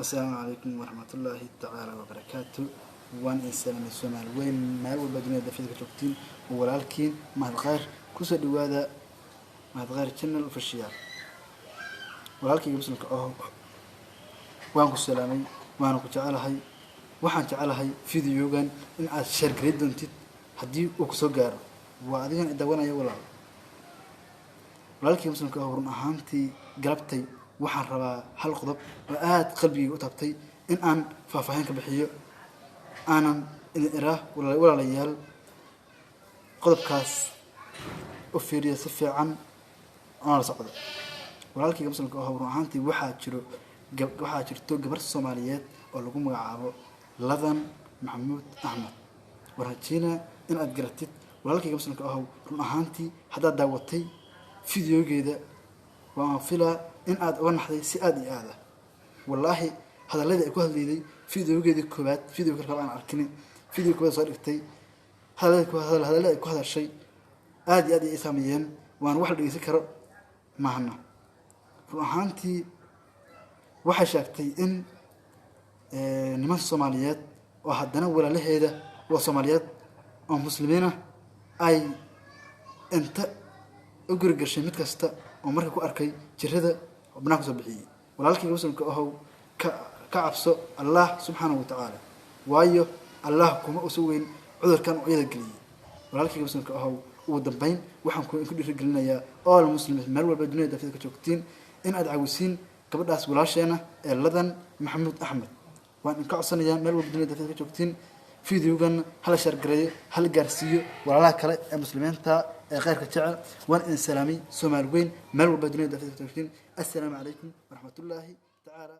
السلام عليكم ورحمة الله تعالى وبركاته. وان إنسان من السماء وين ما هو بدنا دفيد كتوكتين ولكن ما تغير كسر هذا ما تغير channel في الشيار ولكن يمسك وان كسلامي وان كجعل هاي وحن جعل هاي فيديو جن إن أشير جريد أنت هدي وكسر وأدين الدوانا يولا ولكن يمسك رون أهانتي قلبتي waxaan rabaa hal qodob oo aad qalbiga u tabtay in aan faahfaahin ka bixiyo aanan walaalayaal qodobkaas u fiiriyo si fiican oo la socdo walaalkayga muslimka oo hawr ahaantii waxaa jirto gabar Soomaaliyeed oo lagu magacaabo Ladan Maxamuud Axmed warajina in aad garatid walaalkayga muslimka oo run ahaantii hadda daawatay fiidiyogeeda waan filaa in aad uga naxday si aad iyo aad wallahi hadalada ay ku hadlayday fiidiyogeedii koobaad fiidiyo kale aan arkin fiidiyo koobaad soo dhigtay hadalada ay ku hadashay aad iyo aad ay saameeyeen waan wax la dhigeysan karo maahna run ahaantii waxay sheegtay in niman Soomaaliyeed oo haddana walaalaheeda oo Soomaaliyeed oo muslimiin ah ay inta u gurgashay mid kasta oo markay ku arkay jirada banaanka soo bixiyay walaalkayga muslimka oo ka cabso Allah subhanahu wa ta'ala waayo Allah kuma u soo weyn cudurkan oo iyada galiyay walaalkayga muslimka oo uu dambeyn waxaan ku dhiirigelinayaa oo muslimiin meel walba dunida dafida ka joogtiin in aad caawisiin gabadhaas walaasheena ee Ladan Maxamuud Axmed waan ka codsanayaa meel walba dunida dafida ka joogtiin fiidiyogan hal share gareeyo hal gaarsiiyo walaalaha kale ee muslimiinta غير كتعب وأن سلامي سومال وين مال وبدون دفع التوفيق. السلام عليكم ورحمة الله تعالى.